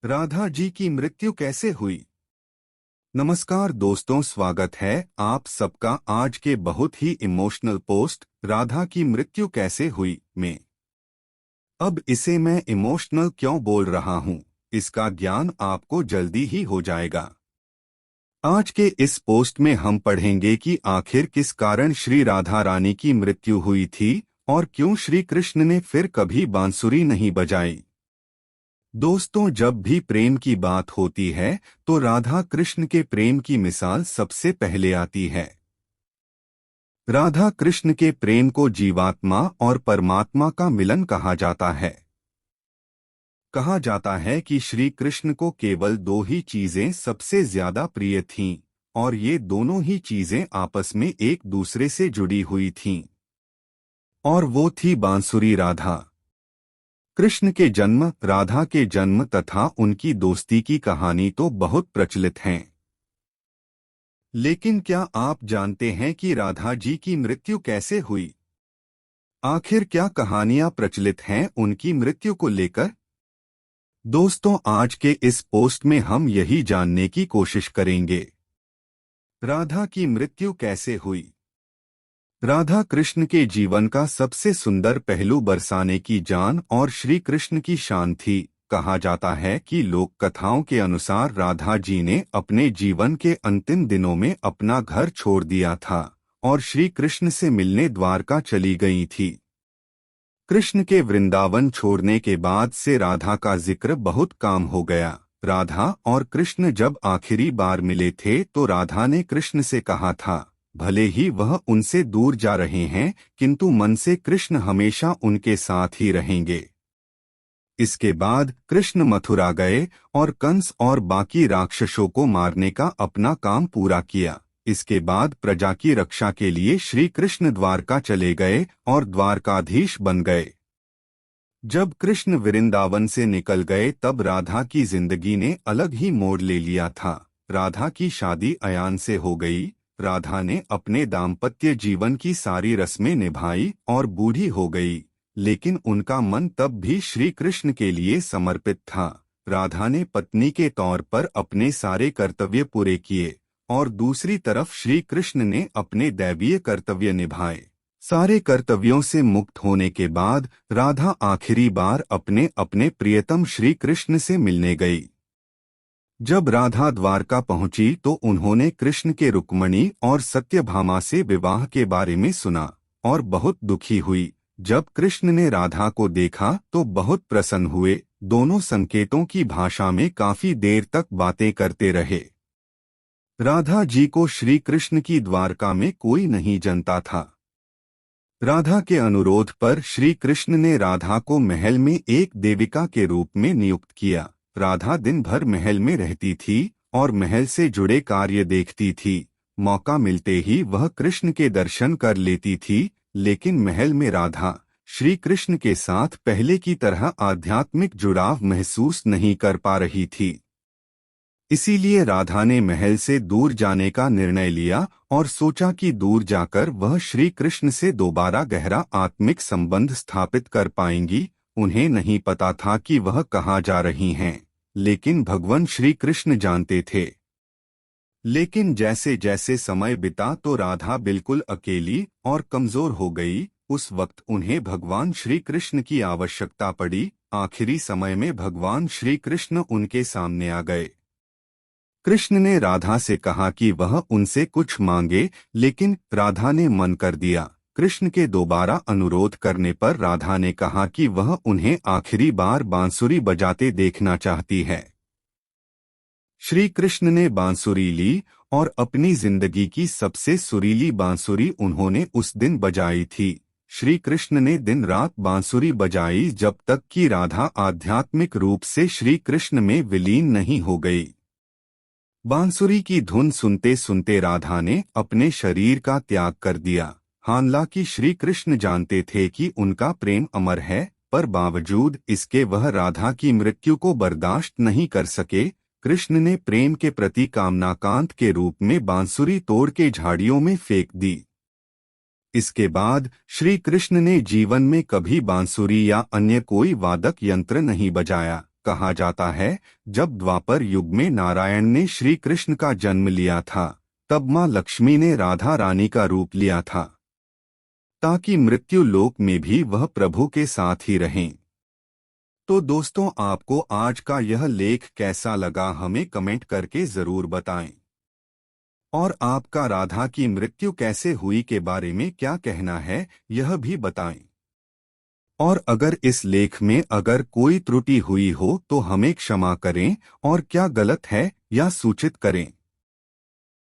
राधा जी की मृत्यु कैसे हुई। नमस्कार दोस्तों, स्वागत है आप सबका आज के बहुत ही इमोशनल पोस्ट राधा की मृत्यु कैसे हुई में। अब इसे मैं इमोशनल क्यों बोल रहा हूँ, इसका ज्ञान आपको जल्दी ही हो जाएगा। आज के इस पोस्ट में हम पढ़ेंगे कि आखिर किस कारण श्री राधा रानी की मृत्यु हुई थी और क्यों श्री कृष्ण ने फिर कभी बांसुरी नहीं बजाई। दोस्तों, जब भी प्रेम की बात होती है तो राधा कृष्ण के प्रेम की मिसाल सबसे पहले आती है। राधा कृष्ण के प्रेम को जीवात्मा और परमात्मा का मिलन कहा जाता है। कहा जाता है कि श्री कृष्ण को केवल दो ही चीजें सबसे ज्यादा प्रिय थीं, और ये दोनों ही चीजें आपस में एक दूसरे से जुड़ी हुई थीं, और वो थी बांसुरी राधा। कृष्ण के जन्म, राधा के जन्म तथा उनकी दोस्ती की कहानी तो बहुत प्रचलित हैं। लेकिन क्या आप जानते हैं कि राधा जी की मृत्यु कैसे हुई? आखिर क्या कहानियां प्रचलित हैं उनकी मृत्यु को लेकर? दोस्तों, आज के इस पोस्ट में हम यही जानने की कोशिश करेंगे, राधा की मृत्यु कैसे हुई। राधा कृष्ण के जीवन का सबसे सुंदर पहलू बरसाने की जान और श्री कृष्ण की शान थी। कहा जाता है कि लोक कथाओं के अनुसार राधा जी ने अपने जीवन के अंतिम दिनों में अपना घर छोड़ दिया था और श्री कृष्ण से मिलने द्वारका चली गई थी। कृष्ण के वृंदावन छोड़ने के बाद से राधा का जिक्र बहुत कम हो गया। राधा और कृष्ण जब आखिरी बार मिले थे तो राधा ने कृष्ण से कहा था, भले ही वह उनसे दूर जा रहे हैं किंतु मन से कृष्ण हमेशा उनके साथ ही रहेंगे। इसके बाद कृष्ण मथुरा गए और कंस और बाकी राक्षसों को मारने का अपना काम पूरा किया। इसके बाद प्रजा की रक्षा के लिए श्री कृष्ण द्वारका चले गए और द्वारकाधीश बन गए। जब कृष्ण वृंदावन से निकल गए तब राधा की जिंदगी ने अलग ही मोड़ ले लिया था। राधा की शादी अयान से हो गई। राधा ने अपने दाम्पत्य जीवन की सारी रस्में निभाई और बूढ़ी हो गई, लेकिन उनका मन तब भी श्री कृष्ण के लिए समर्पित था। राधा ने पत्नी के तौर पर अपने सारे कर्तव्य पूरे किए और दूसरी तरफ श्री कृष्ण ने अपने दैवीय कर्तव्य निभाए। सारे कर्तव्यों से मुक्त होने के बाद राधा आखिरी बार अपने अपने प्रियतम श्री कृष्ण से मिलने गई। जब राधा द्वारका पहुंची तो उन्होंने कृष्ण के रुक्मिणी और सत्यभामा से विवाह के बारे में सुना और बहुत दुखी हुई। जब कृष्ण ने राधा को देखा तो बहुत प्रसन्न हुए। दोनों संकेतों की भाषा में काफी देर तक बातें करते रहे। राधा जी को श्री कृष्ण की द्वारका में कोई नहीं जानता था। राधा के अनुरोध पर श्री कृष्ण ने राधा को महल में एक देविका के रूप में नियुक्त किया। राधा दिन भर महल में रहती थी और महल से जुड़े कार्य देखती थी। मौका मिलते ही वह कृष्ण के दर्शन कर लेती थी, लेकिन महल में राधा श्री कृष्ण के साथ पहले की तरह आध्यात्मिक जुड़ाव महसूस नहीं कर पा रही थी। इसीलिए राधा ने महल से दूर जाने का निर्णय लिया और सोचा कि दूर जाकर वह श्री कृष्ण से दोबारा गहरा आत्मिक संबंध स्थापित कर पाएंगी। उन्हें नहीं पता था कि वह कहाँ जा रही हैं, लेकिन भगवान श्री कृष्ण जानते थे। लेकिन जैसे जैसे समय बीता तो राधा बिल्कुल अकेली और कमजोर हो गई। उस वक्त उन्हें भगवान श्री कृष्ण की आवश्यकता पड़ी। आखिरी समय में भगवान श्री कृष्ण उनके सामने आ गए। कृष्ण ने राधा से कहा कि वह उनसे कुछ मांगे, लेकिन राधा ने मन कर दिया। कृष्ण के दोबारा अनुरोध करने पर राधा ने कहा कि वह उन्हें आखिरी बार बांसुरी बजाते देखना चाहती है। श्री कृष्ण ने बांसुरी ली और अपनी जिंदगी की सबसे सुरीली बांसुरी उन्होंने उस दिन बजाई थी। श्री कृष्ण ने दिन रात बांसुरी बजाई जब तक कि राधा आध्यात्मिक रूप से श्री कृष्ण में विलीन नहीं हो गई। बांसुरी की धुन सुनते सुनते राधा ने अपने शरीर का त्याग कर दिया। हालांकि श्री कृष्ण जानते थे कि उनका प्रेम अमर है, पर बावजूद इसके वह राधा की मृत्यु को बर्दाश्त नहीं कर सके। कृष्ण ने प्रेम के प्रति कामनाकांत के रूप में बांसुरी तोड़ के झाड़ियों में फेंक दी। इसके बाद श्री कृष्ण ने जीवन में कभी बांसुरी या अन्य कोई वादक यंत्र नहीं बजाया। कहा जाता है, जब द्वापर युग में नारायण ने श्री कृष्ण का जन्म लिया था, तब मां लक्ष्मी ने राधा रानी का रूप लिया था, ताकि मृत्यु लोक में भी वह प्रभु के साथ ही रहें। तो दोस्तों, आपको आज का यह लेख कैसा लगा हमें कमेंट करके जरूर बताएं। और आपका राधा की मृत्यु कैसे हुई के बारे में क्या कहना है, यह भी बताएं। और अगर इस लेख में अगर कोई त्रुटि हुई हो तो हमें क्षमा करें, और क्या गलत है या सूचित करें।